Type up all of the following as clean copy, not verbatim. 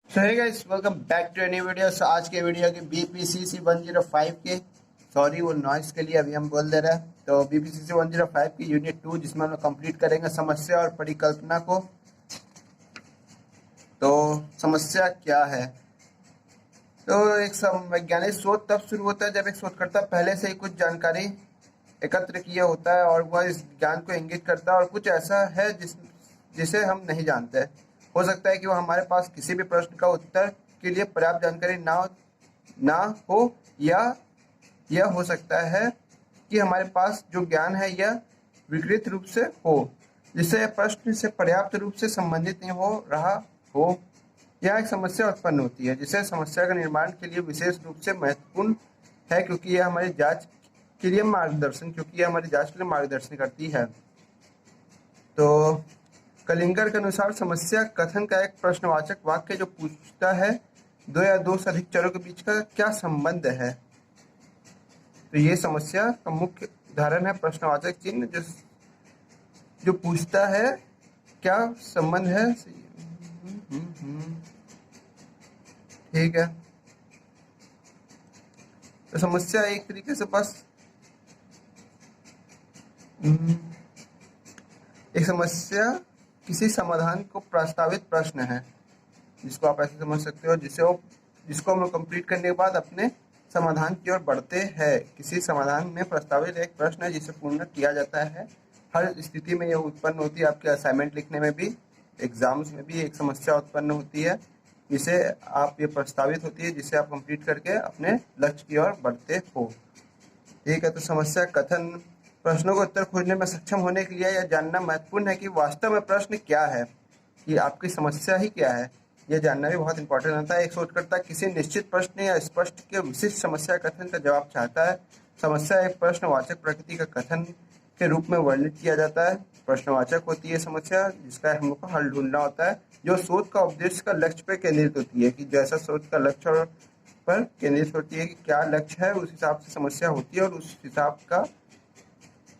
So hey guys, welcome back to new video. आज के video की बीपीसीसी 105 के सॉरी वो नॉइस के लिए अभी हम बोल दे रहे हैं। तो बीपीसीसी 105 की यूनिट 2 जिसमें हम लोग कंप्लीट करेंगे समस्या और परिकल्पना को। तो समस्या क्या है? तो एक वैज्ञानिक शोध तब शुरू होता है जब एक शोधकर्ता पहले से ही कुछ जानकारी एकत्र किया होता है और वह इस ज्ञान को इंगित करता है और कुछ ऐसा है जिसे हम नहीं जानते। हो सकता है कि वो हमारे पास किसी भी प्रश्न का उत्तर के लिए पर्याप्त जानकारी ना हो, या यह हो सकता है कि हमारे पास जो ज्ञान है यह विकृत रूप से हो, जिससे प्रश्न से पर्याप्त रूप से संबंधित नहीं हो रहा हो। यह एक समस्या उत्पन्न होती है जिसे समस्या का निर्माण के लिए विशेष रूप से महत्वपूर्ण है, क्योंकि यह हमारी जांच के लिए मार्गदर्शन करती है। तो कलिंगर के अनुसार समस्या कथन का एक प्रश्नवाचक वाक्य जो पूछता है दो या दो से अधिक चरों के बीच का क्या संबंध है। तो ये समस्या का मुख्य उदाहरण है प्रश्नवाचक चिन्ह जो पूछता है क्या संबंध है। ठीक है, तो समस्या एक तरीके से बस एक समस्या किसी समाधान को प्रस्तावित प्रश्न है, जिसको आप ऐसे समझ सकते हो, जिसको हम कंप्लीट करने के बाद अपने समाधान की ओर बढ़ते हैं। किसी समाधान में प्रस्तावित एक प्रश्न है जिसे पूर्ण किया जाता है। हर स्थिति में यह उत्पन्न होती है, आपके असाइनमेंट लिखने में भी, एग्जाम्स में भी एक समस्या उत्पन्न होती है जिसे आप ये प्रस्तावित होती है, जिसे आप कंप्लीट करके अपने लक्ष्य की ओर बढ़ते हो। ठीक है, तो समस्या कथन प्रश्नों को उत्तर खोजने में सक्षम होने के लिए यह जानना महत्वपूर्ण है कि वास्तव में प्रश्न क्या है, कि आपकी समस्या ही क्या है। यह जानना भी बहुत इंपॉर्टेंट होता है। एक शोधकर्ता किसी निश्चित प्रश्न या स्पष्ट के विशिष्ट समस्या कथन का जवाब चाहता है। समस्या एक प्रश्नवाचक प्रकृति का कथन के रूप में वर्णित किया जाता है। प्रश्नवाचक होती है समस्या जिसका हम लोग को हल ढूंढना होता है, जो शोध का उद्देश्य का लक्ष्य पर केंद्रित होती है, कि जैसा शोध का लक्ष्य पर केंद्रित होती है कि क्या लक्ष्य है, उस हिसाब से समस्या होती है और उस हिसाब का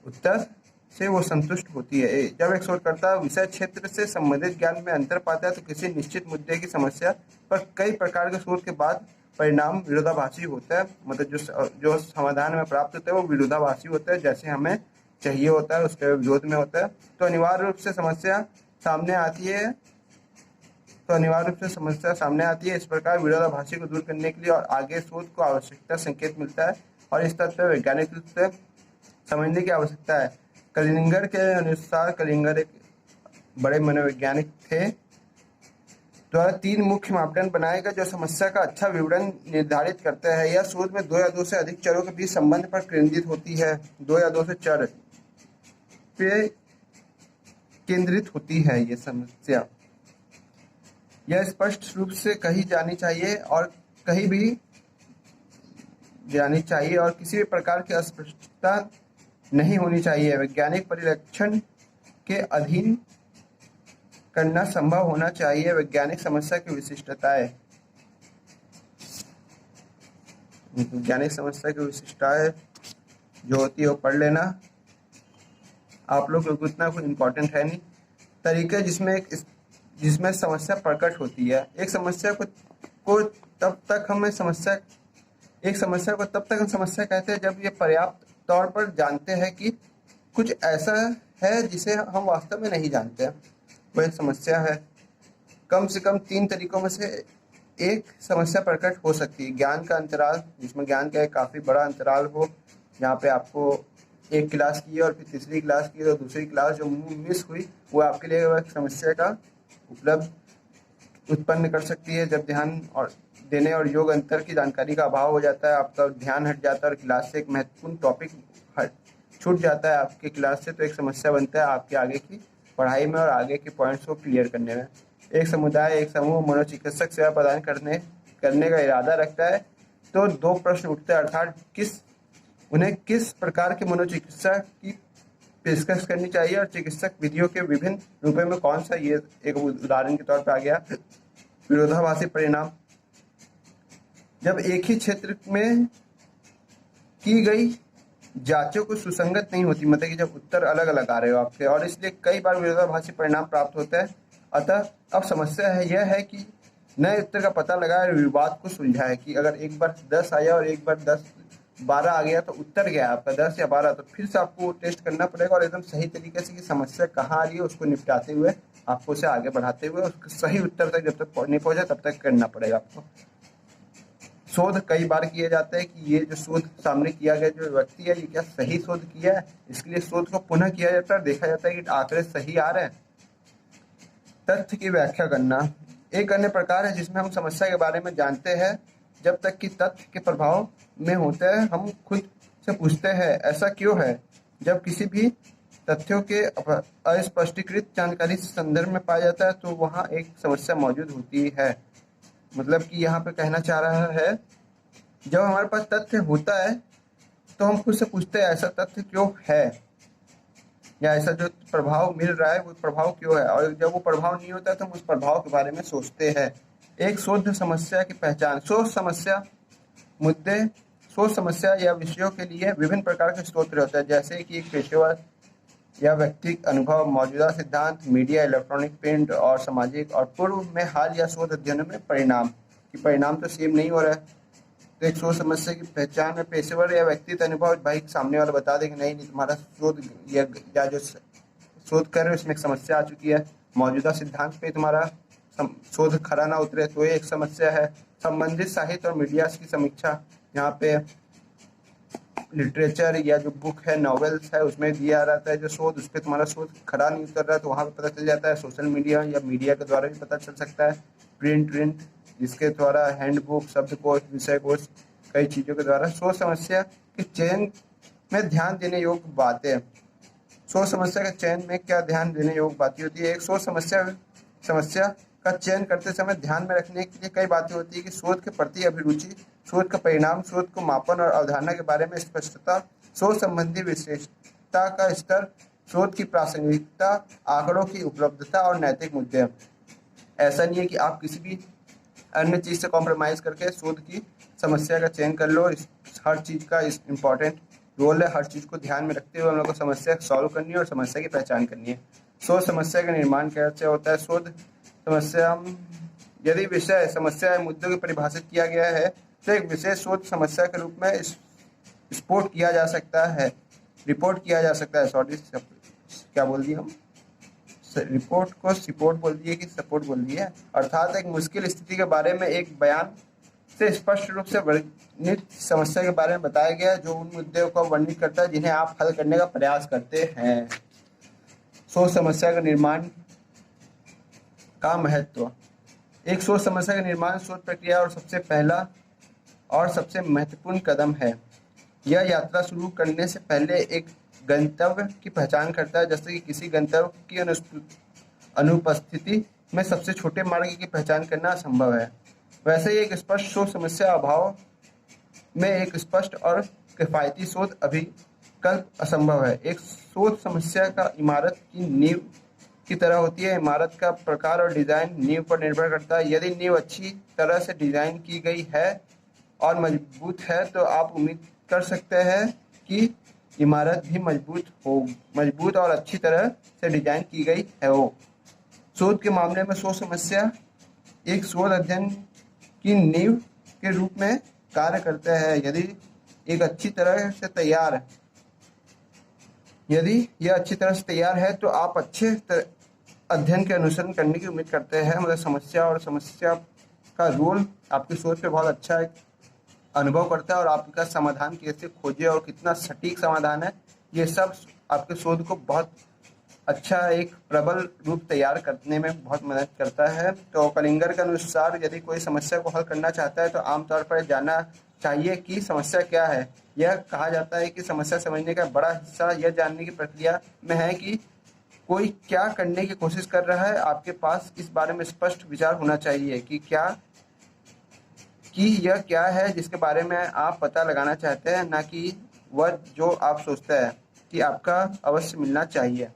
उत्तर से वो संतुष्ट होती है। जब एक शोधकर्ता विषय क्षेत्र से संबंधित ज्ञान में अंतर पाता है तो किसी निश्चित मुद्दे की समस्या पर कई प्रकार के शोध के बाद परिणाम विरोधाभासी होता है। मतलब जो समाधान में प्राप्त होता है वो विरोधाभासी होता है, जैसे हमें चाहिए होता है उसके विरोध में होता है। तो अनिवार्य रूप से समस्या सामने आती है। इस प्रकार विरोधाभासी को दूर करने के लिए और आगे शोध को आवश्यकता संकेत मिलता है और इस तथ्य वैज्ञानिक रूप से समझने की आवश्यकता है। कलिंगर के अनुसार कलिंगर एक बड़े मनोवैज्ञानिक थे, द्वारा 3 मुख्य मापदंड बनाए गए जो समस्या का अच्छा विवरण निर्धारित करते हैं। यह शोध में 2 या 2 से अधिक चरों के बीच संबंध पर केंद्रित होती है। 2 या 2 से चर पे केंद्रित होती है ये समस्या। यह स्पष्ट रूप से कही जानी चाहिए और कहीं भी जानी चाहिए और किसी भी प्रकार की अस्पष्टता नहीं होनी चाहिए। वैज्ञानिक परिलक्षण के अधीन करना संभव होना चाहिए। वैज्ञानिक समस्या की विशिष्टताएं जो होती है वो पढ़ लेना। आप लोग को इतना कुछ इम्पोर्टेंट है नहीं। तरीके जिसमें समस्या प्रकट होती है। एक समस्या को तब तक हम समस्या कहते हैं जब ये पर्याप्त तौर पर जानते हैं कि कुछ ऐसा है जिसे हम वास्तव में नहीं जानते, वह एक समस्या है। कम से कम 3 तरीकों में से एक समस्या प्रकट हो सकती है। ज्ञान का अंतराल, जिसमें ज्ञान का एक काफ़ी बड़ा अंतराल हो, जहाँ पे आपको एक क्लास की और फिर तीसरी क्लास की और दूसरी क्लास जो मिस हुई वो आपके लिए वह समस्या का उत्पन्न कर सकती है। जब ध्यान और देने और योग अंतर की जानकारी का अभाव हो जाता है, आपका ध्यान हट जाता है और क्लास से एक महत्वपूर्ण टॉपिक छूट जाता है आपके क्लास से, तो एक समस्या बनता है आपके आगे की पढ़ाई में और आगे के पॉइंट्स को क्लियर करने में। एक समूह मनोचिकित्सक सेवा प्रदान करने का इरादा रखता है तो 2 प्रश्न उठते हैं, अर्थात उन्हें किस प्रकार के मनोचिकित्सा की पेशकश करनी चाहिए और चिकित्सक विधियों के विभिन्न रूपों में कौन सा। ये एक उदाहरण के तौर पर आ गया विरोधाभासी परिणाम। जब एक ही क्षेत्र में की गई जांचों को सुसंगत नहीं होती, मतलब कि जब उत्तर अलग अलग आ रहे हो आपके, और इसलिए कई बार विरोधाभासी परिणाम प्राप्त होता है। अतः अब समस्या यह है कि नए उत्तर का पता लगाए और विवाद को सुलझाए। कि अगर एक बार 10 आया और एक बार 12 आ गया तो उत्तर क्या है आपका, 10 या 12, तो फिर से आपको टेस्ट करना पड़ेगा और एकदम सही तरीके से कि समस्या कहाँ आ रही है उसको निपटाते हुए आपको उसे आगे बढ़ाते हुए उसके सही उत्तर तक जब तक नहीं पहुंचे तब तक करना पड़ेगा आपको। शोध कई बार किए जाते हैं कि ये जो शोध सामने किया गया जो व्यक्ति है ये क्या सही शोध किया है, इसके लिए शोध को पुनः किया जाता है, देखा जाता है कि आंकड़े सही आ रहे हैं। तथ्य की व्याख्या करना एक अन्य प्रकार है जिसमें हम समस्या के बारे में जानते हैं जब तक कि तथ्य के प्रभाव में होते हैं। हम खुद से पूछते हैं ऐसा क्यों है। जब किसी भी तथ्यों के अस्पष्टीकृत जानकारी से संदर्भ में पाया जाता है तो वहाँ एक समस्या मौजूद होती है। मतलब कि यहाँ पे कहना चाह रहा है जब हमारे पास तथ्य होता है तो हम खुद से पूछते हैं ऐसा तथ्य क्यों है, या ऐसा जो प्रभाव मिल रहा है वो प्रभाव क्यों है, और जब वो प्रभाव नहीं होता तो हम उस प्रभाव के बारे में सोचते हैं। एक शोध समस्या की पहचान शोध समस्या या विषयों के लिए विभिन्न प्रकार के स्रोत होते हैं, जैसे कि एक पेशेवर या व्यक्तिगत अनुभव, मौजूदा सिद्धांत, मीडिया, इलेक्ट्रॉनिक, प्रिंट और सामाजिक, और पूर्व में हाल या शोध अध्ययनों में परिणाम तो सेम नहीं हो रहा है। तो एक शोध समस्या की पहचान में पेशेवर या व्यक्तिगत अनुभव, भाई सामने वाला बता दे कि नहीं तुम्हारा शोध या जो शोध कर रहे हो उसमें एक समस्या आ चुकी है। मौजूदा सिद्धांत पे तुम्हारा शोध खरा ना उतरे तो ये एक समस्या है। संबंधित साहित्य और मीडिया की समीक्षा, यहाँ पे लिटरेचर या जो बुक है नॉवेल्स है उसमें दिया रहता है जो शोध उस पर तुम्हारा शोध खरा नहीं उतर रहा है तो वहाँ पे पता चल जाता है। सोशल मीडिया या मीडिया के द्वारा भी पता चल सकता है। प्रिंट जिसके द्वारा हैंडबुक, शब्दकोश, विषय कोश, कई चीज़ों के द्वारा। शोध समस्या के चयन में ध्यान देने योग्य बातें। शोध समस्या के चयन में क्या ध्यान देने योग्य बातें होती है। एक शोध समस्या का चयन करते समय ध्यान में रखने के लिए कई बातें होती है कि शोध के प्रति अभिरुचि, शोध का परिणाम, शोध को मापन और अवधारणा के बारे में स्पष्टता, शोध संबंधी विशेषता का स्तर, शोध की प्रासंगिकता, आंकड़ों की उपलब्धता और नैतिक मुद्दे। ऐसा नहीं है कि आप किसी भी अन्य चीज़ से कॉम्प्रोमाइज़ करके शोध की समस्या का चयन कर लो। हर चीज़ का इम्पोर्टेंट रोल है, हर चीज़ को ध्यान में रखते हुए हम लोग को समस्या सॉल्व करनी है और समस्या की पहचान करनी है। शोध समस्या का निर्माण कैसे होता है। शोध समस्या यदि विषय, समस्या या मुद्दों को परिभाषित किया गया है तो एक विशेष शोध समस्या के रूप में रिपोर्ट किया जा सकता है। क्या बोल दिया हम, रिपोर्ट को सिपोर्ट बोल दिए कि सपोर्ट बोल दिया। अर्थात एक मुश्किल स्थिति के बारे में एक बयान से स्पष्ट रूप से वर्णित समस्या के बारे में बताया गया जो उन मुद्दों को वर्णित करता है जिन्हें आप हल करने का प्रयास करते हैं। शोध समस्या का निर्माण का महत्व। एक शोध समस्या का निर्माण शोध प्रक्रिया और सबसे पहला और सबसे महत्वपूर्ण कदम है। यह यात्रा शुरू करने से पहले एक गंतव्य की पहचान करता है, जैसे कि किसी गंतव्य की अनुपस्थिति में सबसे छोटे मार्ग की पहचान करना असंभव है। वैसे ही एक स्पष्ट शोध समस्या अभाव में एक स्पष्ट और किफायती शोध अभिकल्प असंभव है। एक शोध समस्या का इमारत की नींव की तरह होती है। इमारत का प्रकार और डिजाइन नींव पर निर्भर करता है। यदि नींव अच्छी तरह से डिजाइन की गई है और मजबूत है तो आप उम्मीद कर सकते हैं कि इमारत भी मजबूत और अच्छी तरह से डिजाइन की गई है हो। शोध के मामले में शोध समस्या एक शोध अध्ययन की नींव के रूप में कार्य करते हैं। यदि यह अच्छी तरह से तैयार है तो आप अच्छे अध्ययन के अनुसरण करने की उम्मीद करते हैं। मतलब समस्या का रोल आपकी सोच पे बहुत अच्छा अनुभव करता है और आपका समाधान कैसे खोजे और कितना सटीक समाधान है, ये सब आपके शोध को बहुत अच्छा एक प्रबल रूप तैयार करने में बहुत मदद करता है। तो कलिंगर के अनुसार यदि कोई समस्या को हल करना चाहता है तो आमतौर पर जानना चाहिए कि समस्या क्या है। यह कहा जाता है कि समस्या समझने का बड़ा हिस्सा यह जानने की प्रक्रिया में है कि कोई क्या करने की कोशिश कर रहा है। आपके पास इस बारे में स्पष्ट विचार होना चाहिए कि यह क्या है जिसके बारे में आप पता लगाना चाहते हैं, ना कि वह जो आप सोचते हैं कि आपका अवश्य मिलना चाहिए।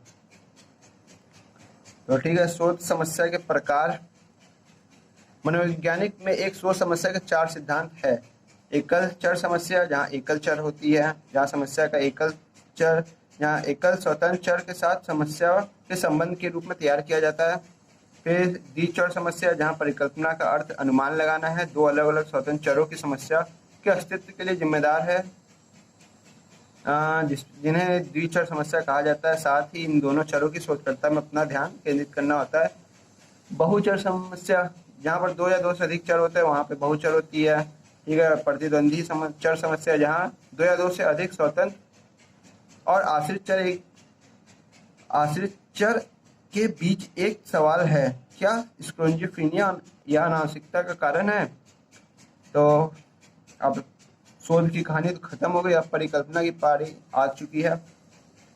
तो ठीक है, शोध समस्या के प्रकार। मनोवैज्ञानिक में एक शोध समस्या के 4 सिद्धांत है। एकल चर समस्या, जहाँ एकल चर होती है, जहाँ समस्या का एकल स्वतंत्र चर के साथ समस्या के संबंध के रूप में तैयार किया जाता है। फिर द्विचर समस्या, जहाँ परिकल्पना का अर्थ अनुमान लगाना है, दो अलग अलग स्वतंत्र चरों की समस्या के अस्तित्व के लिए जिम्मेदार है, जिन्हें द्विचर समस्या कहा जाता है। साथ ही इन दोनों चरों की शोधकर्ता में अपना ध्यान केंद्रित करना होता है। बहुचर समस्या, जहाँ पर दो या दो से अधिक चर होते हैं वहाँ पे बहुचर होती है। ठीक है। प्रतिद्वंदी चर समस्या, जहाँ दो या दो से अधिक स्वतंत्र और आश्रित चर के बीच एक सवाल है, क्या स्क्रोंजियोफ्रेनिया या अनावश्यकता का कारण है। तो अब शोध की कहानी तो खत्म हो गई, अब परिकल्पना की पारी आ चुकी है।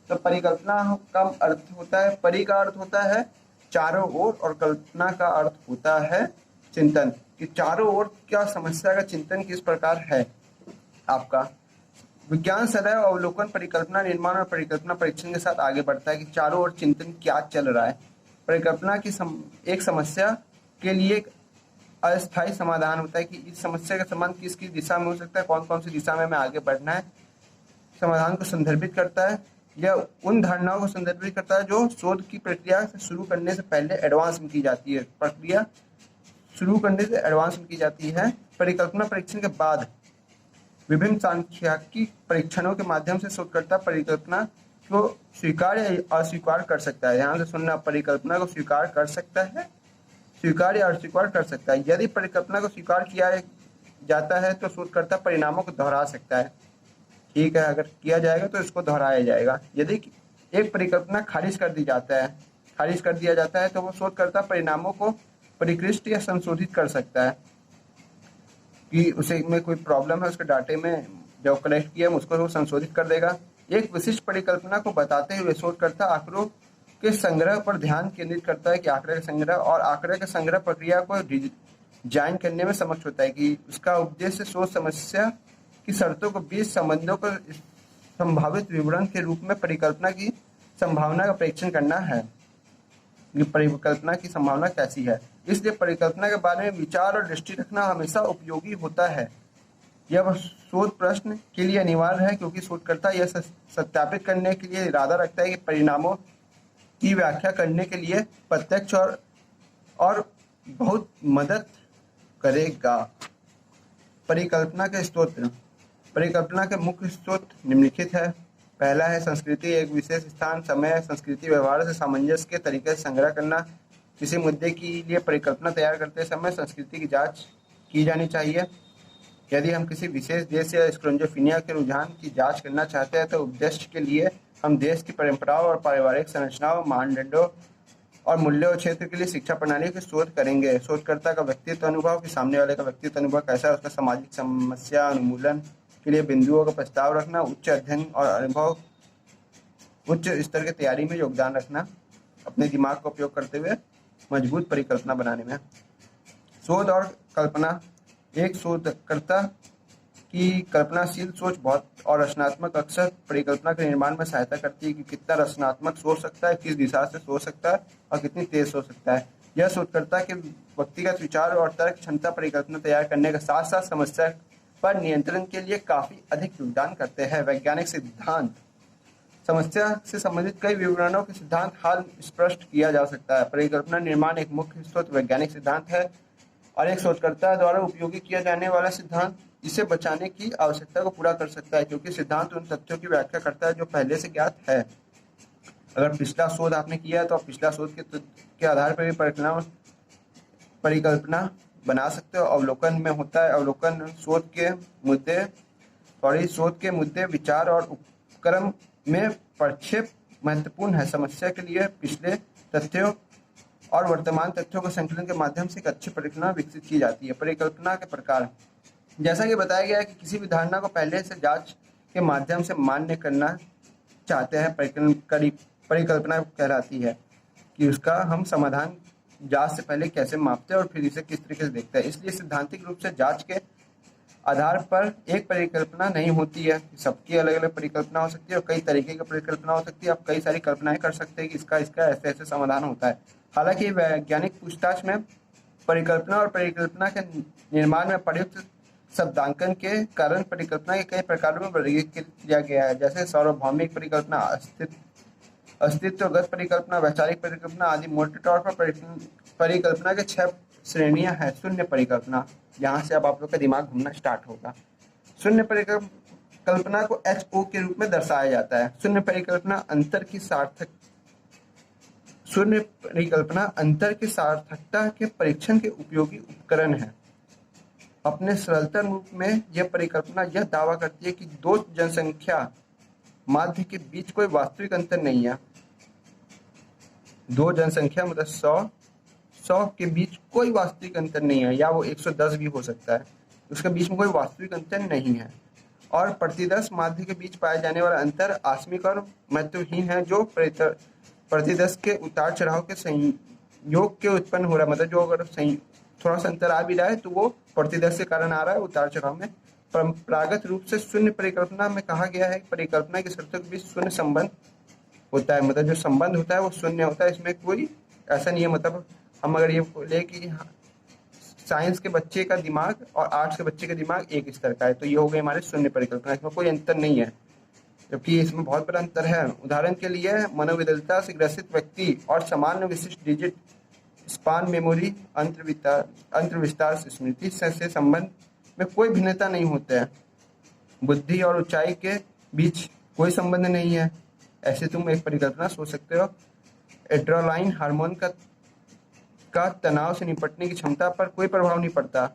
तो परिकल्पना का अर्थ होता है, परि का अर्थ होता है चारों ओर और कल्पना का अर्थ होता है चिंतन, कि चारों ओर क्या समस्या का चिंतन किस प्रकार है आपका। विज्ञान सदैव अवलोकन, परिकल्पना, निर्माण और परिकल्पना परीक्षण के साथ आगे बढ़ता है कि चारों ओर चिंतन क्या चल रहा है। परिकल्पना की एक समस्या के लिए एक अस्थायी समाधान होता है कि इस समस्या का समाधान किस किस दिशा में हो सकता है, कौन कौन सी दिशा में हमें आगे बढ़ना है। समाधान को संदर्भित करता है या उन धारणाओं को संदर्भित करता है जो शोध की प्रक्रिया से शुरू करने से पहले एडवांस में की जाती है। प्रक्रिया शुरू करने से एडवांस में की जाती है। परिकल्पना परीक्षण के बाद विभिन्न सांख्यिकी परीक्षणों के माध्यम से शोधकर्ता परिकल्पना को स्वीकार या अस्वीकार कर सकता है। यहाँ से सुनना, परिकल्पना को स्वीकार कर सकता है, स्वीकार या अस्वीकार कर सकता है। यदि परिकल्पना को स्वीकार किया जाता है तो शोधकर्ता परिणामों को दोहरा सकता है। ठीक है, अगर किया जाएगा तो इसको दोहराया जाएगा। यदि एक परिकल्पना खारिज कर दिया जाता है तो वो शोधकर्ता परिणामों को परिष्कृत या संशोधित कर सकता है, कि उसे में कोई प्रॉब्लम है उसके डाटे में, जो कलेक्ट किया उसको वो संशोधित कर देगा। एक विशिष्ट परिकल्पना को बताते हुए शोधकर्ता आंकड़ों के संग्रह पर ध्यान केंद्रित करता है, कि आंकड़े का संग्रह और आंकड़े के संग्रह प्रक्रिया को डिजाइन करने में समक्ष होता है, कि उसका उद्देश्य शोध समस्या की शर्तों को बीच संबंधों को संभावित विवरण के रूप में परिकल्पना की संभावना का परीक्षण करना है, कि परिकल्पना की संभावना कैसी है। इसलिए परिकल्पना के बारे में विचार और दृष्टि रखना हमेशा उपयोगी होता है। यह शोध प्रश्न के लिए अनिवार्य है, क्योंकि शोधकर्ता यह सत्यापित करने के लिए इरादा रखता है कि परिणामों की व्याख्या करने के लिए प्रत्यक्ष और बहुत मदद करेगा। परिकल्पना के स्रोत। परिकल्पना के मुख्य स्रोत निम्नलिखित है। पहला है संस्कृति, एक विशेष स्थान, समय, संस्कृति, व्यवहार से सामंजस्य के तरीके से संग्रह करना। किसी मुद्दे के लिए परिकल्पना तैयार करते समय संस्कृति की जांच की जानी चाहिए। यदि हम किसी विशेष देश या स्क्रोंजियोफ्रेनिया के रुझान की जांच करना चाहते हैं तो उद्देश्य के लिए हम देश की परंपराओं और पारिवारिक संरचनाओं, मानदंडों और मूल्यों और क्षेत्र के लिए शिक्षा प्रणाली की शोध करेंगे। शोधकर्ता का व्यक्तित्व अनुभव, कि सामने वाले का व्यक्तित्व अनुभव कैसा है, उसका सामाजिक समस्या उन्मूलन के लिए बिंदुओं का प्रस्ताव रखना, उच्च अध्ययन और अनुभव, उच्च स्तर की तैयारी में योगदान रखना, अपने दिमाग का उपयोग करते हुए मजबूत परिकल्पना बनाने में। शोध और कल्पना। एक शोधकर्ता की कल्पनाशील सोच बहुत और रचनात्मक अक्सर परिकल्पना के निर्माण में सहायता करती है, कि कितना रचनात्मक सोच सकता है, किस दिशा से सोच सकता है और कितनी तेज सोच सकता है। यह शोधकर्ता के व्यक्तिगत विचार और तर्क क्षमता परिकल्पना तैयार करने के साथ साथ समस्या पर नियंत्रण के लिए काफी अधिक योगदान करते हैं। वैज्ञानिक सिद्धांत। समस्या से संबंधित कई विवरणों के सिद्धांत हाल स्पष्ट किया जा सकता है। परिकल्पना निर्माण एक मुख्य स्रोत वैज्ञानिक सिद्धांत है और एक शोधकर्ता द्वारा उपयोगी किया जाने वाला सिद्धांत इसे बचाने की आवश्यकता को पूरा कर सकता है, क्योंकि सिद्धांत उन तथ्यों की व्याख्या करता है जो पहले से ज्ञात है। अगर पिछला शोध आपने किया है तो आप पिछला शोध के आधार पर भी परिकल्पना बना सकते हो। अवलोकन में होता है, अवलोकन शोध के मुद्दे, विचार और उपक्रम में प्रक्षेप महत्वपूर्ण है। समस्या के लिए पिछले तथ्यों और वर्तमान तथ्यों के संकलन के माध्यम से एक अच्छी परिकल्पना विकसित की जाती है। परिकल्पना के प्रकार। जैसा कि बताया गया है कि किसी भी धारणा को पहले से जांच के माध्यम से मान्य करना चाहते हैं, परिकल्पना कहलाती है, कि उसका हम समाधान जांच से पहले कैसे मापते हैं और फिर इसे किस तरीके से देखते हैं। इसलिए सैद्धांतिक रूप से जांच के आधार पर एक परिकल्पना नहीं होती है, सबकी अलग अलग परिकल्पना हो सकती है और कई तरीके की परिकल्पना हो सकती है। आप कई सारी कल्पनाएं कर सकते हैं कि इसका ऐसे ऐसे समाधान होता है। हालांकि वैज्ञानिक पूछताछ में परिकल्पना और परिकल्पना के निर्माण में प्रयुक्त शब्दांकन के कारण परिकल्पना के कई प्रकारों में वर्गीकृत किया गया है, जैसे सार्वभौमिक परिकल्पना, अस्तित्वगत परिकल्पना, वैचारिक परिकल्पना आदि। मोटे तौर पर परिकल्पना के 6 श्रेणियां हैं। शून्य परिकल्पना, यहाँ से अब आप लोग का दिमाग घूमना स्टार्ट होगा। शून्य परिकल्पना को HO के रूप में दर्शाया जाता है। शून्य परिकल्पना अंतर की सार्थकता के परीक्षण के उपयोगी उपकरण है। अपने सरलतम रूप में यह परिकल्पना यह दावा करती है कि दो जनसंख्या माध्य के बीच कोई वास्तविक अंतर नहीं है। दो जनसंख्या मतलब 100 के बीच कोई वास्तविक अंतर नहीं है, या वो 110 भी हो सकता है, उसके बीच में कोई वास्तविक अंतर नहीं है। और प्रतिदर्श माध्य के बीच पाए जाने वाला अंतर आकस्मिक और महत्वहीन है, जो प्रतिदर्श के उतार चढ़ाव के संयोग के उत्पन्न हो रहा है। मतलब जो अगर थोड़ा सा अंतर आ भी रहा है तो वो प्रतिदर्श के कारण आ रहा है, उतार चढ़ाव में। परंपरागत रूप से शून्य परिकल्पना में कहा गया है कि परिकल्पना की शर्तों के बीच शून्य संबंध होता है। मतलब जो संबंध होता है वो शून्य होता है, इसमें कोई ऐसा नहीं है। मतलब हम अगर ये बोले कि साइंस के बच्चे का दिमाग और आर्ट्स के बच्चे का दिमाग एक स्तर का है, तो ये हो गई हमारे शून्य परिकल्पना, इसमें कोई अंतर नहीं है, जबकि इसमें बहुत बड़ा अंतर है। उदाहरण के लिए मनोविकलता से ग्रसित व्यक्ति और सामान्य विशिष्ट डिजिट स्पान मेमोरी अंतर्विस्तार स्मृति से संबंध में कोई भिन्नता नहीं होता है। बुद्धि और ऊंचाई के बीच कोई संबंध नहीं है। ऐसे तुम एक परिकल्पना सोच सकते हो। एड्रेनालाइन हार्मोन का तनाव से निपटने की क्षमता पर कोई प्रभाव नहीं पड़ता।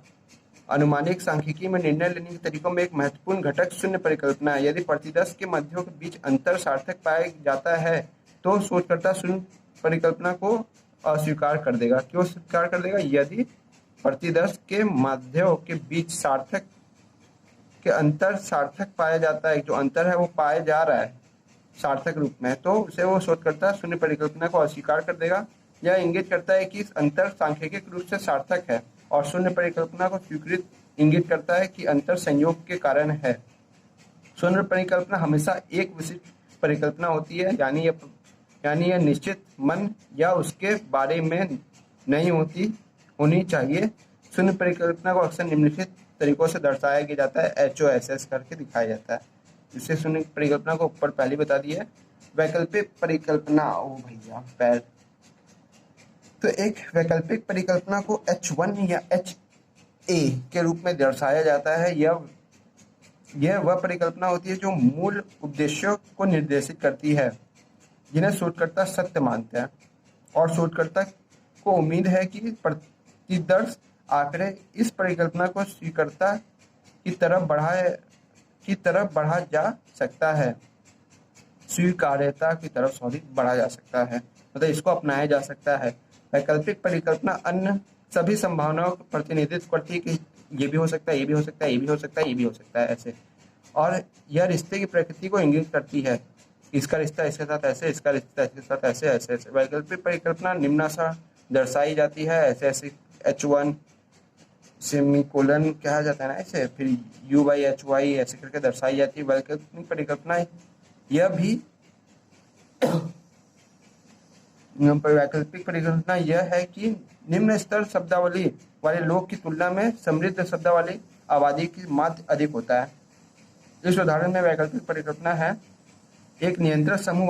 अनुमानिक सांख्यिकी में निर्णय लेने के तरीकों में एक महत्वपूर्ण घटक शून्य परिकल्पना है। यदि प्रतिदर्श के मध्यों के बीच अंतर सार्थक पाया जाता है तो शोधकर्ता शून्य परिकल्पना को अस्वीकार कर देगा। क्यों स्वीकार कर देगा? यदि प्रतिदर्श के माध्यों के बीच अंतर सार्थक पाया जाता है, जो अंतर है वो पाया जा रहा है सार्थक रूप में, तो उसे वो शोधकर्ता शून्य परिकल्पना को अस्वीकार कर देगा। यह इंगित करता है कि इस अंतर सांख्यिक रूप से सार्थक है, और शून्य परिकल्पना को स्वीकृत इंगित करता है कि अंतर संयोग के कारण है। शून्य परिकल्पना हमेशा एक विशिष्ट परिकल्पना होती है, यानी यह निश्चित मन या उसके बारे में नहीं होनी चाहिए। शून्य परिकल्पना को अक्सर निम्नलिखित तरीकों से दर्शाया गया जाता है, HOSS करके दिखाया जाता है। जिससे शून्य परिकल्पना को ऊपर पहले बता दिया है। वैकल्पिक परिकल्पना, ओ भैया पैर। तो एक वैकल्पिक परिकल्पना को H1 या HA के रूप में दर्शाया जाता है। यह वह परिकल्पना होती है जो मूल उद्देश्यों को निर्देशित करती है, जिन्हें शोधकर्ता सत्य मानते हैं, और शोधकर्ता को उम्मीद है कि प्रतिदर्श आंकड़े इस परिकल्पना को स्वीकार्यता की तरफ बढ़ा जा सकता है। मतलब इसको अपनाया जा सकता है। वैकल्पिक परिकल्पना अन्य सभी संभावनाओं का प्रतिनिधित्व करती है कि ये भी हो सकता है, ये भी हो सकता है, ये भी हो सकता है, ये भी हो सकता है, ऐसे। और यह रिश्ते की प्रकृति को इंगित करती है। इसका रिश्ता इसके साथ ऐसे, इसका रिश्ता इसके साथ ऐसे, ऐसे ऐसे। वैकल्पिक परिकल्पना निम्नानुसार दर्शाई जाती है, ऐसे ऐसे H1 सेमीकोलन कहा जाता है ना, ऐसे, फिर U/HY ऐसे करके दर्शाई जाती है। वैकल्पिक परिकल्पना यह भी वैकल्पिक परिकल्पना यह है कि निम्न स्तर शब्दावली वाले लोग की तुलना में समृद्ध शब्दावली आबादी की माध्य अधिक होता है। इस उदाहरण में वैकल्पिक परिकल्पना है, एक नियंत्रित समूह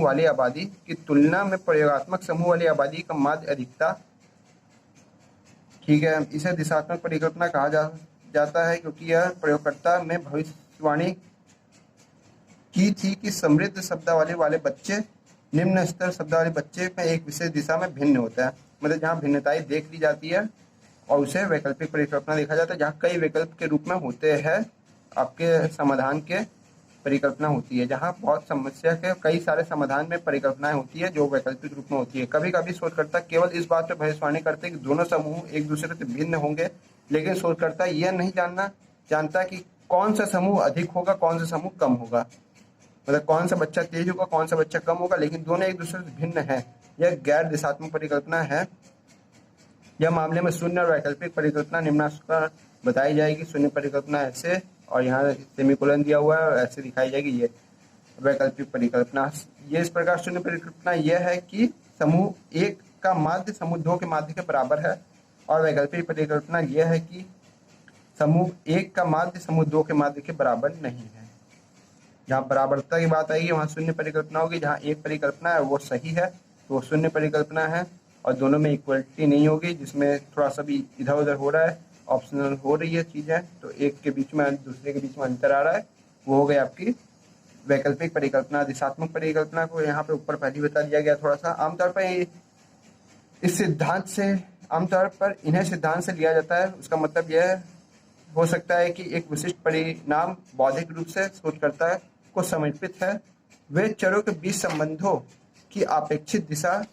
वाली आबादी की तुलना में प्रयोगात्मक समूह वाली आबादी का माध्य अधिकता। ठीक है, इसे दिशात्मक परिकल्पना कहा जाता है, क्योंकि यह प्रयोगकर्ता में भविष्यवाणी की थी कि समृद्ध शब्दावली वाले बच्चे निम्न स्तर शब्दावली बच्चे में एक विशेष दिशा में भिन्न होता है। मतलब जहाँ भिन्नताएं देख ली जाती है, और उसे वैकल्पिक परिकल्पना देखा जाता है, जहाँ कई विकल्प के रूप में होते हैं, आपके समाधान के परिकल्पना होती है, जहाँ बहुत समस्या के कई सारे समाधान में परिकल्पनाएं होती है जो वैकल्पिक रूप में होती है। कभी कभी शोधकर्ता केवल इस बात पर भविष्यवाणी करते हैं कि दोनों समूह एक दूसरे से भिन्न होंगे, लेकिन शोधकर्ता यह नहीं जानता कि कौन सा समूह अधिक होगा, कौन सा समूह कम होगा। मतलब कौन सा बच्चा तेज होगा, कौन सा बच्चा कम होगा, लेकिन दोनों एक दूसरे से भिन्न है। यह गैर दिशात्मक परिकल्पना है। यह मामले में शून्य और वैकल्पिक परिकल्पना निम्नानुसार बताई जाएगी। शून्य परिकल्पना ऐसे, और यहाँ सेमीकोलन दिया हुआ है, और ऐसे दिखाई जाएगी। ये वैकल्पिक परिकल्पना, ये इस प्रकार शून्य परिकल्पना यह है कि समूह 1 का माध्य समूह 2 के माध्य के बराबर है, और वैकल्पिक परिकल्पना यह है कि समूह 1 का माध्य समूह 2 के माध्य के बराबर नहीं है। जहाँ बराबरता की बात आएगी वहाँ शून्य परिकल्पना होगी, जहाँ एक परिकल्पना है वो सही है तो वो शून्य परिकल्पना है, और दोनों में इक्वलिटी नहीं होगी जिसमें थोड़ा सा भी इधर उधर हो रहा है, ऑप्शनल हो रही है चीज़ें, तो एक के बीच में दूसरे के बीच में अंतर आ रहा है, वो हो गई आपकी वैकल्पिक परिकल्पना। दिशात्मक परिकल्पना को यहाँ पे ऊपर पहले बता दिया गया थोड़ा सा। आमतौर पर इस सिद्धांत से आमतौर पर इन्हें सिद्धांत से लिया जाता है। उसका मतलब यह हो सकता है कि एक विशिष्ट परिणाम बौद्धिक रूप से शोधकर्ता को समर्पित है। वे चरों के बीच संबंधों की अपेक्षित दिशा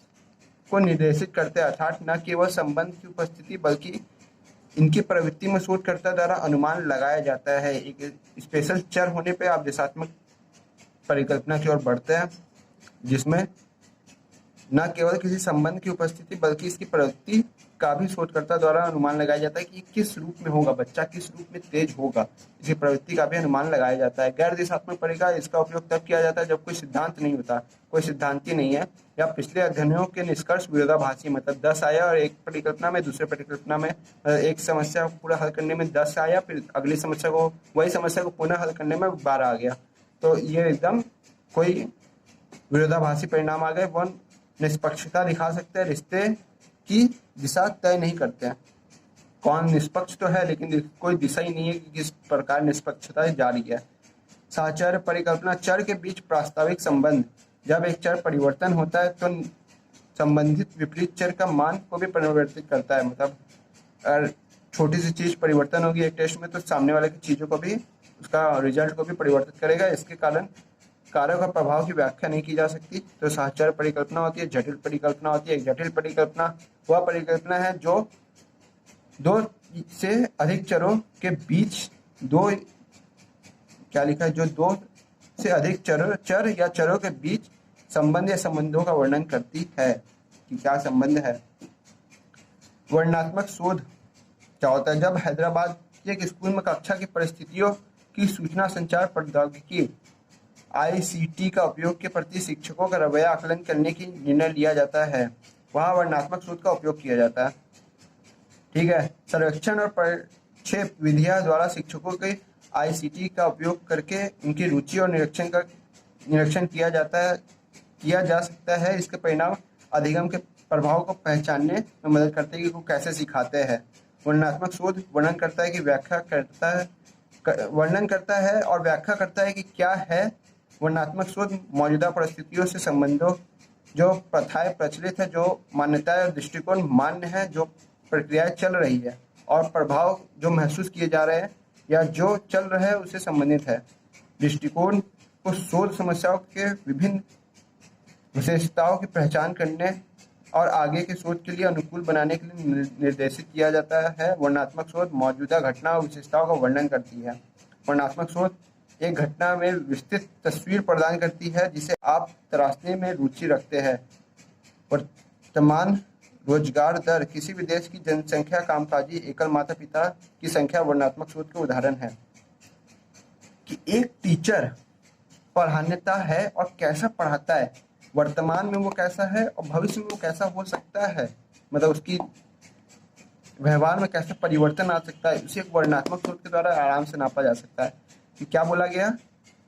को निर्देशित करते हैं, अर्थात न केवल संबंध की उपस्थिति बल्कि इनकी प्रवृत्ति में शोधकर्ता द्वारा अनुमान लगाया जाता है। एक स्पेशल चर होने पे आप दिशात्मक परिकल्पना की ओर बढ़ते हैं, जिसमें न केवल किसी संबंध की उपस्थिति बल्कि इसकी प्रवृत्ति का भी शोधकर्ता द्वारा अनुमान लगाया जाता है कि किस रूप में होगा, बच्चा किस रूप में तेज होगा, इसकी प्रवृत्ति का भी अनुमान लगाया जाता है। गैर दिशात्मक परिकल्पना इसका उपयोग तब किया जाता है जब कोई सिद्धांत नहीं होता, कोई सिद्धांति नहीं है, या पिछले अध्ययनों के निष्कर्ष विरोधाभासी, मतलब 10 आया और एक परिकल्पना में दूसरे परिकल्पना में एक समस्या को पूरा हल करने में 10 आया, फिर अगली समस्या को वही समस्या को पुनः हल करने में 12 आ गया, तो ये एकदम कोई विरोधाभासी परिणाम आ गए। वो निष्पक्षता दिखा सकते हैं, रिश्ते की दिशा तय नहीं करते हैं। कौन निष्पक्ष तो है लेकिन कोई दिशा ही नहीं है कि किस प्रकार निष्पक्षता जारी है। साहचर्य परिकल्पना, चर के बीच प्रास्ताविक संबंध। जब एक चर परिवर्तन होता है तो संबंधित विपरीत चर का मान को भी परिवर्तित करता है। मतलब अगर छोटी सी चीज परिवर्तन होगी एक टेस्ट में तो सामने वाले की चीजों को भी, उसका रिजल्ट को भी परिवर्तित करेगा। इसके कारण कारक और प्रभाव की व्याख्या नहीं की जा सकती। तो साहचर्य परिकल्पना होती है, जटिल परिकल्पना होती है। एक जटिल परिकल्पना वह परिकल्पना है जो दो से अधिक चरों के बीच जो दो से अधिक चर या चरों के बीच संबंध या संबंधों का वर्णन करती है कि क्या संबंध है। वर्णनात्मक शोध क्या होता है? जब हैदराबाद के एक स्कूल में कक्षा की परिस्थितियों की सूचना संचार प्रौद्योगिकी ICT का उपयोग के प्रति शिक्षकों का रवैया आकलन करने की निर्णय लिया जाता है, वहाँ वर्णनात्मक शोध का उपयोग किया जाता है। ठीक है। सर्वेक्षण और प्रक्षेप विधियां द्वारा शिक्षकों के ICT का उपयोग करके उनकी रुचि और निरीक्षण किया जा सकता है। इसके परिणाम अधिगम के प्रभाव को पहचानने में मदद करते हैं कि वो कैसे सिखाते हैं। वर्णनात्मक शोध वर्णन करता है और व्याख्या करता है कि क्या है। वर्णनात्मक शोध मौजूदा परिस्थितियों से संबंधों, जो प्रथाएं प्रचलित है, जो मान्यताएं और दृष्टिकोण मान्य है, जो प्रक्रियाएं चल रही है और प्रभाव जो महसूस किए जा रहे हैं या जो चल रहे हैं उससे संबंधित है। दृष्टिकोण को शोध समस्याओं के विभिन्न विशेषताओं की पहचान करने और आगे के शोध के लिए अनुकूल बनाने के लिए निर्देशित किया जाता है। वर्णनात्मक शोध मौजूदा घटना और विशेषताओं का वर्णन करती है। वर्णनात्मक शोध एक घटना में विस्तृत तस्वीर प्रदान करती है जिसे आप तराशने में रुचि रखते हैं। वर्तमान रोजगार दर, किसी भी देश की जनसंख्या, कामकाजी एकल माता पिता की संख्या वर्णनात्मक शोध के उदाहरण है। कि एक टीचर पढ़ाता है और कैसा पढ़ाता है, वर्तमान में वो कैसा है और भविष्य में वो कैसा हो सकता है, मतलब उसकी व्यवहार में कैसा परिवर्तन आ सकता है, उसे एक वर्णनात्मक शोध के द्वारा आराम से नापा जा सकता है। कि क्या बोला गया?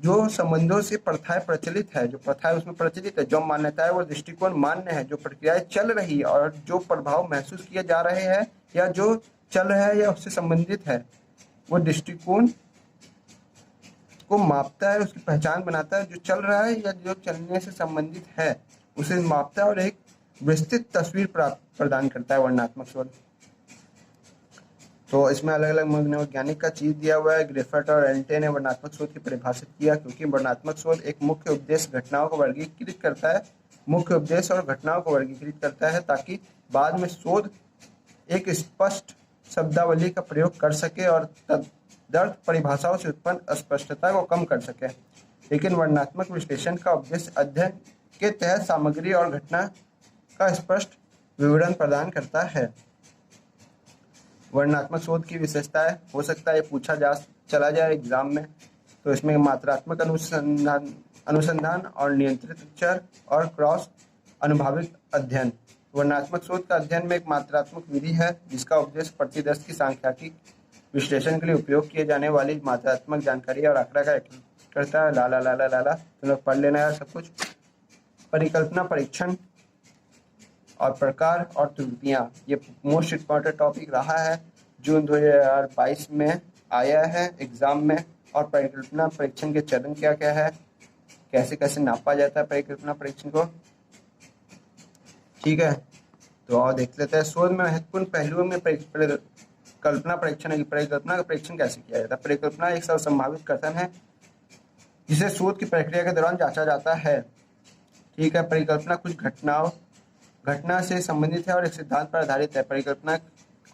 जो संबंधों से प्रथाएं प्रचलित है, जो प्रथाएं उसमें प्रचलित है, जो मान्यताएं वो दृष्टिकोण मान्य है, जो प्रक्रियाएं चल रही है और जो प्रभाव महसूस किए जा रहे हैं या जो चल रहा है या उससे संबंधित है, वो दृष्टिकोण को मापता है, उसकी पहचान बनाता है। जो चल रहा है या जो चलने से संबंधित है उसे मापता है और एक विस्तृत तस्वीर प्रदान करता है वर्णनात्मक शोध। तो इसमें अलग अलग मनोवैज्ञानिक का चीज दिया हुआ है। ग्रिफिथ और एल्टे ने वर्णनात्मक शोध की परिभाषित किया, क्योंकि वर्णनात्मक शोध एक मुख्य उद्देश्य घटनाओं को वर्गीकृत करता है, मुख्य उद्देश्य और घटनाओं को वर्गीकृत करता है ताकि बाद में शोध एक स्पष्ट शब्दावली का प्रयोग कर सके और तदर्थ परिभाषाओं से उत्पन्न अस्पष्टता को कम कर सके। लेकिन वर्णनात्मक विश्लेषण का उद्देश्य अध्ययन के तहत सामग्री और घटना का स्पष्ट विवरण प्रदान करता है। वर्णनात्मक शोध की विशेषताएं, हो सकता है पूछा चला जाए एग्जाम में, तो इसमें मात्रात्मक अनुसंधान और नियंत्रित चर और क्रॉस अनुभाविक अध्ययन। वर्णनात्मक शोध का अध्ययन में एक मात्रात्मक विधि है जिसका उद्देश्य प्रतिदर्श की सांख्यिकीय विश्लेषण के लिए उपयोग किए जाने वाली मात्रात्मक जानकारी और आंकड़ा का करता है। ला ला ला ला ला ला, तुम लोग पढ़ लेना है सब कुछ। परिकल्पना परीक्षण और प्रकार और त्रुटियां, ये मोस्ट इम्पॉर्टेंट टॉपिक रहा है, जून 2022 में आया है एग्जाम में। और परिकल्पना परीक्षण के चरण क्या क्या है, कैसे कैसे नापा जाता है परिकल्पना परीक्षण को, ठीक है। तो और देख लेते हैं शोध में महत्वपूर्ण पहलुओं में परिकल्पना परीक्षण है। परिकल्पना का परीक्षण कैसे किया जाता है। परिकल्पना एक संभावित कथन है जिसे शोध की प्रक्रिया के दौरान जांचा जाता है, ठीक है। परिकल्पना कुछ घटना से संबंधित है और एक सिद्धांत पर आधारित है। परिकल्पना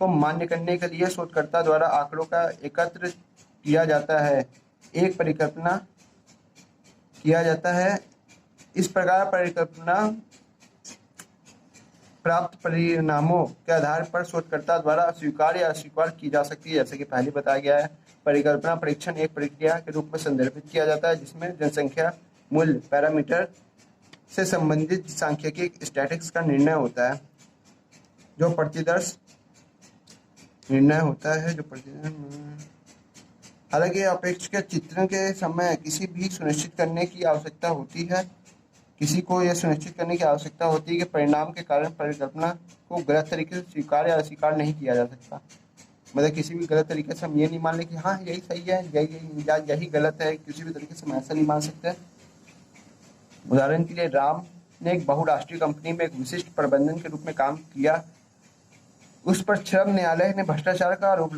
को मान्य करने के लिए शोधकर्ता द्वारा आंकड़ों का एकत्र किया जाता है, एक परिकल्पना किया जाता है। इस प्रकार परिकल्पना प्राप्त परिणामों के आधार पर शोधकर्ता द्वारा स्वीकार या अस्वीकार की जा सकती है। जैसे कि पहले बताया गया है, परिकल्पना परीक्षण एक प्रक्रिया के रूप में संदर्भित किया जाता है जिसमें जनसंख्या मूल्य पैरामीटर से संबंधित सांख्यिकी स्टैटिस्टिक्स का निर्णय होता है, जो प्रतिदर्श निर्णय होता है, जो प्रतिदर्श। हालांकि अपेक्षित चित्रण के समय किसी भी सुनिश्चित करने की आवश्यकता होती है, किसी को यह सुनिश्चित करने की आवश्यकता होती है कि परिणाम के कारण परिकल्पना को गलत तरीके से स्वीकार या अस्वीकार नहीं किया जा सकता। मतलब किसी भी गलत तरीके से हम ये नहीं मान लें कि हाँ यही सही है, यही गलत है, किसी भी तरीके से हम ऐसा नहीं मान सकते। उदाहरण के लिए राम ने एक बहुराष्ट्रीय कंपनी में एक विशिष्ट प्रबंधन के रूप में काम किया। उस पर श्रम न्यायालय ने भ्रष्टाचार का आरोप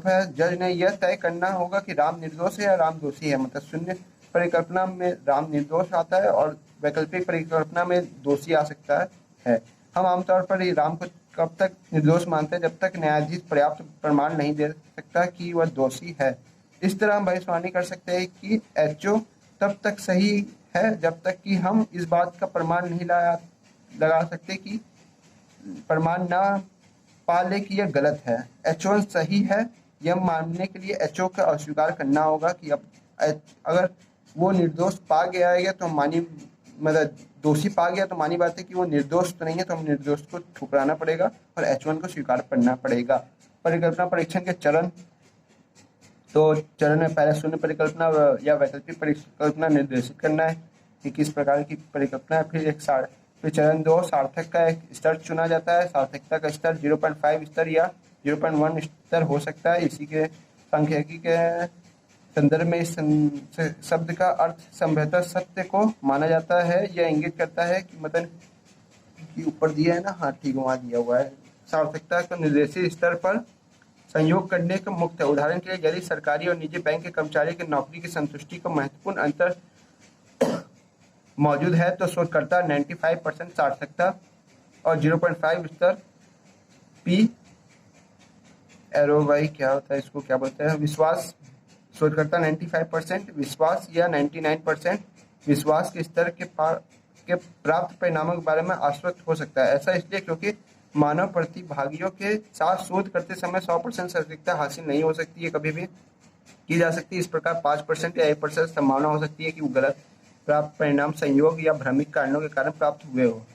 है। जज ने यह तय करना होगा कि राम निर्दोष है या राम दोषी है। मतलब शून्य परिकल्पना में राम निर्दोष आता है और वैकल्पिक परिकल्पना में दोषी आ सकता है। हम आमतौर पर ही राम को कब तक निर्दोष मानते हैं, जब तक न्यायाधीश पर्याप्त प्रमाण नहीं दे सकता कि वह दोषी है। इस तरह हम भविष्यवाणी कर सकते हैं कि एचओ तब तक सही है जब तक कि हम इस बात का प्रमाण नहीं लगा सकते कि प्रमाण ना पा ले कि यह गलत है। एच1 सही है, यह मानने के लिए एचओ का अस्वीकार करना होगा कि अब अगर वो निर्दोष पा गया है तो मतलब दोषी पा गया तो मानी बात है कि वो निर्दोष तो नहीं है, तो हम निर्दोष को ठुकराना पड़ेगा और एच1 को स्वीकार करना पड़ेगा। परिकल्पना परीक्षण के चरण, तो चरण में पहले शून्य परिकल्पना या वैकल्पिक परिकल्पना निर्देशित करना है कि किस प्रकार की परिकल्पना है। फिर चरण 2 सार्थक का एक स्तर चुना जाता है। सार्थकता का स्तर 0.5 स्तर या 0.1 स्तर हो सकता है। इसी के सांख्यिकी के संदर्भ में इस शब्द का अर्थ संभवतः सत्य को माना जाता है। यह इंगित करता है कि मतलब कि ऊपर दिया है ना, हाँ ठीक वहाँ दिया हुआ है। सार्थकता को निर्देशित स्तर पर संयोग करने का मुक्त है। उदाहरण के लिए यदि सरकारी और निजी बैंक के कर्मचारी की नौकरी की संतुष्टि का महत्वपूर्ण अंतर मौजूद है तो शोधकर्ता 95% सार्थकता और 0.5 स्तर पी एरो वाई क्या होता है, इसको क्या बोलते हैं, विश्वास। शोधकर्ता 95% विश्वास या 99% विश्वास के स्तर के प्राप्त परिणामों के बारे में आश्वस्त हो सकता है। ऐसा इसलिए क्योंकि मानव प्रतिभागियों के साथ शोध करते समय 100% सटीकता हासिल नहीं हो सकती है, कभी भी की जा सकती है। इस प्रकार 5% या 1% संभावना हो सकती है कि वो गलत प्राप्त परिणाम संयोग या भ्रमिक कारणों के कारण प्राप्त हुए हो।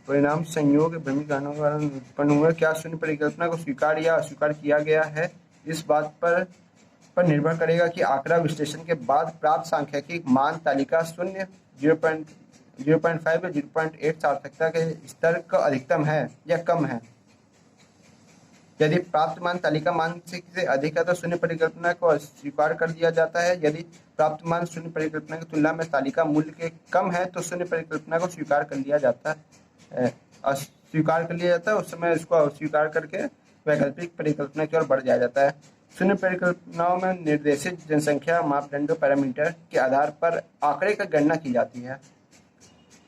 परिणाम संयोग या भ्रमिक कारणों के कारण उत्पन्न हुए। क्या शून्य परिकल्पना को स्वीकार या अस्वीकार किया गया है, इस बात पर निर्भर करेगा कि आंकड़ा विश्लेषण के बाद प्राप्त सांख्यिकी मान तालिका शून्य 0.5 या 0.8 सार्थकता के स्तर का अधिकतम है या कम है। यदि प्राप्त मान तालिका मान से अधिक है तो शून्य परिकल्पना को अस्वीकार कर दिया जाता है। यदि प्राप्त मान शून्य परिकल्पना की तुलना में तालिका मूल्य के कम है तो शून्य परिकल्पना को स्वीकार कर लिया जाता है। अस्वीकार कर लिया जाता है, उस समय इसको अस्वीकार करके वैकल्पिक परिकल्पना की ओर बढ़ जाया जाता है। शून्य परिकल्पनाओं में निर्देशित जनसंख्या मापदंडों पैरामीटर के आधार पर आंकड़े की गणना की जाती है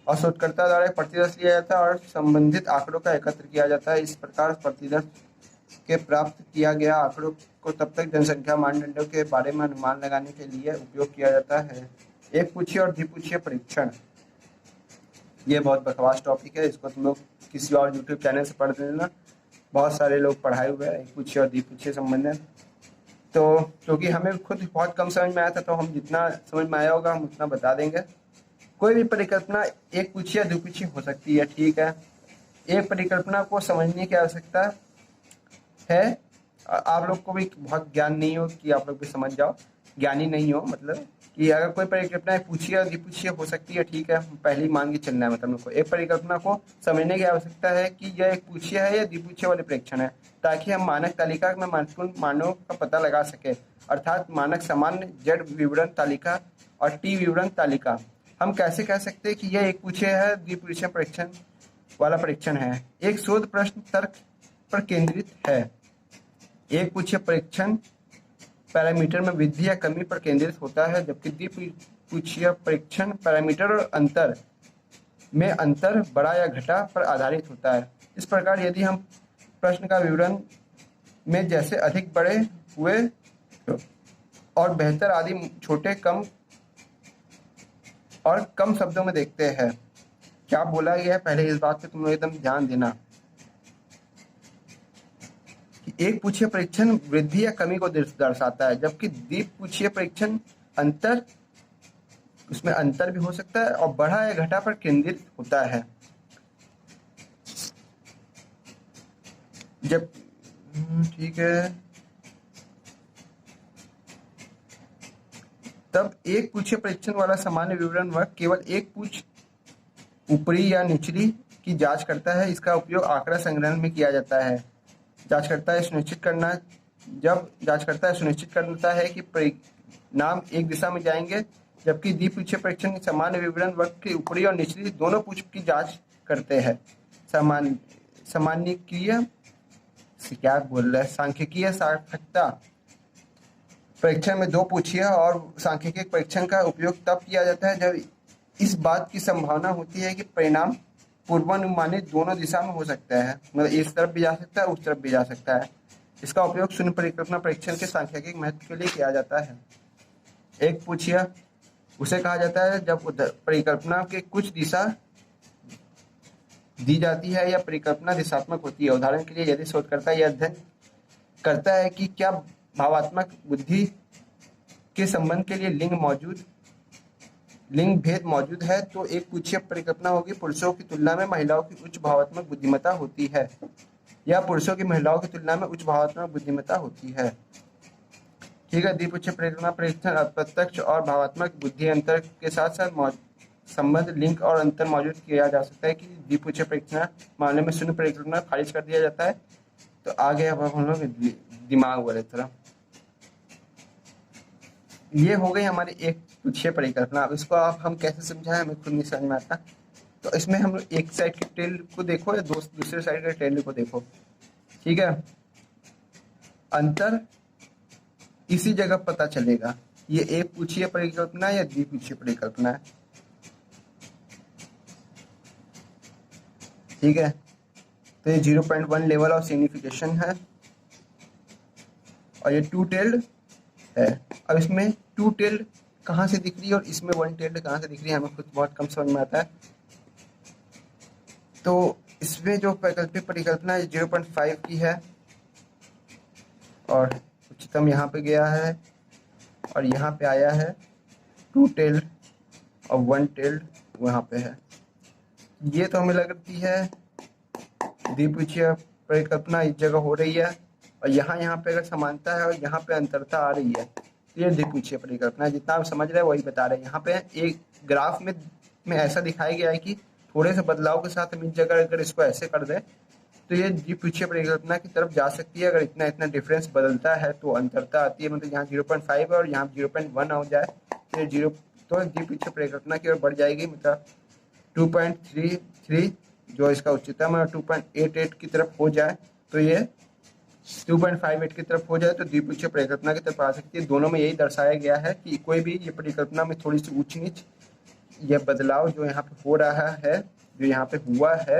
और शोधकर्ता द्वारा एक प्रतिदर्श लिया जाता है और संबंधित आंकड़ों का एकत्र किया जाता है। इस प्रकार प्रतिदर्श के प्राप्त किया गया आंकड़ों को तब तक जनसंख्या मानदंडों के बारे में अनुमान लगाने के लिए उपयोग किया जाता है। एक पुछिए और द्विपुछिय परीक्षण, ये बहुत बकवास टॉपिक है, इसको तुम लोग किसी और यूट्यूब चैनल से पढ़ लेना, बहुत सारे लोग पढ़ाए हुए हैं एक पुछिए और द्विपुछिय संबंधित। तो क्योंकि हमें खुद बहुत कम समझ में आया था तो हम जितना समझ में आया होगा हम उतना बता देंगे। कोई भी परिकल्पना एक पुछिए या द्विपुछिय हो सकती है, ठीक है। एक परिकल्पना को समझने की आवश्यकता है। आप लोग को भी बहुत ज्ञान नहीं हो कि आप लोग भी समझ जाओ, ज्ञानी नहीं हो, मतलब कि अगर कोई परिकल्पना पूछिए और द्विपक्षीय हो सकती है, ठीक है, पहले ही मान के चलना है। मतलब को एक परिकल्पना को समझने की आवश्यकता है कि यह एक पूछिए है या द्विपक्षीय वाले परीक्षण है, ताकि हम मानक तालिका में महत्वपूर्ण मानों का पता लगा सके, अर्थात मानक सामान्य, जेड विवरण तालिका और टी विवरण तालिका। हम कैसे कह सकते हैं कि यह एक पूछिए है द्विपक्षीय परीक्षण वाला परीक्षण है? एक शोध प्रश्न तर्क पर केंद्रित है। एक पूछिए परीक्षण पैरामीटर में वृद्धि या कमी पर केंद्रित होता है, जबकि द्विपक्षीय परीक्षण पैरामीटर और अंतर में अंतर बढ़ा या घटा पर आधारित होता है। इस प्रकार यदि हम प्रश्न का विवरण में जैसे अधिक बड़े हुए और बेहतर आदि छोटे कम और कम शब्दों में देखते हैं। क्या बोला गया है पहले इस बात पे तुम लोग एकदम ध्यान देना। एक पूछिए परीक्षण वृद्धि या कमी को दर्शाता है, जबकि द्विपक्षीय परीक्षण अंतर, उसमें अंतर भी हो सकता है, और बढ़ा या घटा पर केंद्रित होता है। जब ठीक है, तब एक पूछिए परीक्षण वाला सामान्य विवरण वर्ग केवल एक पूछ ऊपरी या निचली की जांच करता है। इसका उपयोग आंकड़ा संग्रहण में किया जाता है। जांच करता है सुनिश्चित करता है कि परिणाम एक दिशा में जाएंगे, जबकि द्विपक्षीय परीक्षण सामान्य विवरण वर्ग के ऊपरी और निचली दोनों पूछ की जांच करते हैं। सामान्यिकीय क्या बोल रहा है, सांख्यिकीय सार्थकता परीक्षण में दो पूछिए और सांख्यिकीय परीक्षण का उपयोग तब किया जाता है जब इस बात की संभावना होती है कि परिणाम पूर्वानुमानित दोनों दिशा में हो सकता है, मतलब इस तरफ भी जा सकता है, उस तरफ भी जा सकता है। इसका उपयोग शून्य परिकल्पना परीक्षण के सांख्यिकीय महत्व के लिए किया जाता है। एक पूछिए उसे कहा जाता है जब परिकल्पना के कुछ दिशा दी जाती है या परिकल्पना दिशात्मक होती है। उदाहरण के लिए यदि शोधकर्ता यह अध्ययन करता है कि क्या भावात्मक बुद्धि के संबंध के लिए लिंग भेद मौजूद है, तो एक पूछिए परिकल्पना होगी पुरुषों की तुलना में महिलाओं की उच्च भावात्मक बुद्धिमत्ता होती है, या पुरुषों की महिलाओं की तुलना में उच्च भावात्मक बुद्धिमत्ता होती है। ठीक है, द्विपक्षीय परिकल्पना परीक्षण अप्रत्यक्ष और भावात्मक बुद्धि अंतर के साथ साथ संबंध लिंक और अंतर मौजूद किया जा सकता है कि द्विपक्षीय परीक्षण मामले में शून्य परिकल्पना खारिज कर दिया जाता है। तो आगे अब हम लोग दिमाग वाले तरफ, ये हो गई हमारी एक पूछिए परिकल्पना। अब इसको आप हम कैसे समझाएं हमें खुद नहीं समझ में आता। तो इसमें हम एक साइड के टेल को देखो या दूसरे साइड के टेल को देखो, ठीक है। अंतर इसी जगह पता चलेगा ये एक पूछिए परिकल्पना या द्विपक्षीय परिकल्पना है, ठीक है। तो ये 0.1 लेवल ऑफ सिग्निफिकेशन है और ये टू टेल्ड है। अब इसमें टू टेल्ड कहाँ से दिख रही है और इसमें वन टेल्ड कहाँ से दिख रही है, हमें खुद बहुत कम समझ में आता है। तो इसमें जो वैकल्पिक परिकल्पना 0.5 की है और उच्चतम यहाँ पे गया है और यहाँ पे आया है टू टेल्ड और वन टेल्ड वहाँ पे है। ये तो हमें लगती है द्विपक्षीय परिकल्पना इस जगह हो रही है और यहाँ पे अगर समानता है और यहाँ पे अंतरता आ रही है तो ये द्विपक्षीय परिकल्पना है। जितना आप समझ रहे हैं वही बता रहे हैं। यहाँ पे एक ग्राफ में ऐसा दिखाया गया है कि थोड़े से बदलाव के साथ हम इस जगह अगर इसको ऐसे कर दें तो ये द्विपक्षीय परिकल्पना की तरफ जा सकती है। अगर इतना इतना डिफरेंस बदलता है तो अंतरता आती है, मतलब यहाँ 0.5 है और यहाँ 0.1 हो जाए तो तो द्विपक्षीय परिकल्पना की ओर बढ़ जाएगी, मतलब 2.33 जो इसका उच्चतम है 2.88 की तरफ हो जाए तो ये 2.58 की तरफ हो जाए तो द्विपक्षीय परिकल्पना की तरफ आ सकती है। दोनों में यही दर्शाया गया है कि कोई भी ये परिकल्पना में थोड़ी सी ऊंच नीच यह बदलाव जो यहाँ पे हो रहा है, जो यहाँ पे हुआ है,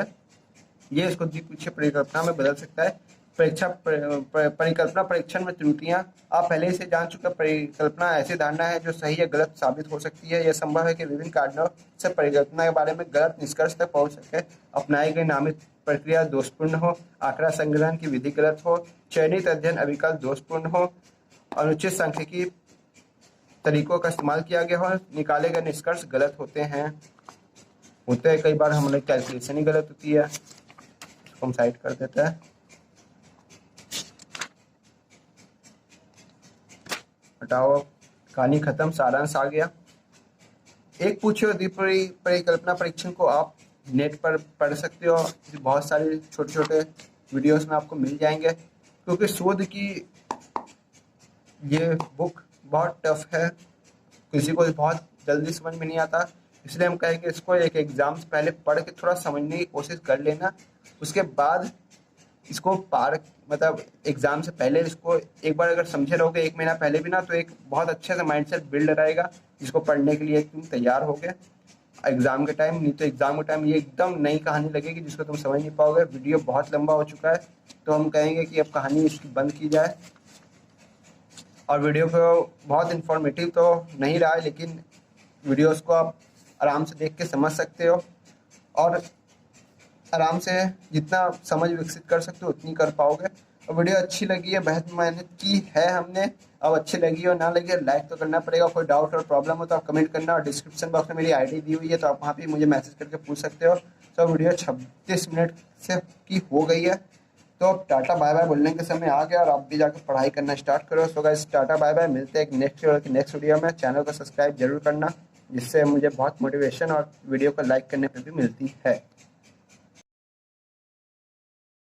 ये इसको द्विपक्षीय परिकल्पना में बदल सकता है। परिकल्पना परीक्षण में त्रुटियां आप पहले से जान चुके। परिकल्पना ऐसी धारणा है जो सही या गलत साबित हो सकती है। यह संभव है कि विभिन्न कारणों से परिकल्पना के बारे में गलत निष्कर्ष तक पहुंच सके। अपनाई गई नामित प्रक्रिया दोषपूर्ण हो, आंकड़ा संग्रहण की विधि गलत हो, चयनित अध्ययन अविकल दोषपूर्ण हो, अनुचित सांख्यिकी तरीकों का इस्तेमाल किया गया हो, निकाले गए निष्कर्ष गलत होते हैं। कई बार हमारी कैलकुलेशन ही गलत होती है। इसको हम साइड कर देते हैं। हटाओ, कहानी खत्म, सारांश आ गया। एक पूछे परिकल्पना परीक्षण को आप नेट पर पढ़ सकते हो, बहुत सारे छोटे छोटे वीडियोस में आपको मिल जाएंगे, क्योंकि शोध की ये बुक बहुत टफ है, किसी को बहुत जल्दी समझ में नहीं आता। इसलिए हम कहेंगे इसको एक एग्जाम से पहले पढ़ के थोड़ा समझने की कोशिश कर लेना, उसके बाद इसको पार मतलब एग्जाम से पहले इसको एक बार अगर समझे रहोगे 1 महीना पहले भी ना, तो एक बहुत अच्छे से माइंडसेट बिल्ड रहेगा, जिसको पढ़ने के लिए तुम तैयार होगे एग्जाम के टाइम। नहीं तो एग्जाम के टाइम ये एकदम नई कहानी लगेगी जिसको तुम समझ नहीं पाओगे। वीडियो बहुत लंबा हो चुका है, तो हम कहेंगे कि अब कहानी इसकी बंद की जाए। और वीडियो को बहुत इन्फॉर्मेटिव तो नहीं रहा है, लेकिन वीडियोस को आप आराम से देख के समझ सकते हो, और आराम से जितना समझ विकसित कर सकते हो उतनी कर पाओगे। और वीडियो अच्छी लगी है, बेहद मेहनत की है हमने, अब अच्छी लगी हो ना लगी लाइक तो करना पड़ेगा। कोई डाउट और प्रॉब्लम हो तो आप कमेंट करना, और डिस्क्रिप्शन बॉक्स में मेरी आईडी दी हुई है, तो आप वहाँ पे मुझे मैसेज करके पूछ सकते हो। तो वीडियो 36 मिनट से की हो गई है, तो टाटा बाय बाय बोलने के समय आ गया, और आप भी जाकर पढ़ाई करना स्टार्ट करो। So guys, tata bye bye, मिलते हैं एक नेक्स्ट वीडियो में। चैनल को सब्सक्राइब जरूर करना, जिससे मुझे बहुत मोटिवेशन और वीडियो को लाइक करने पर भी मिलती है।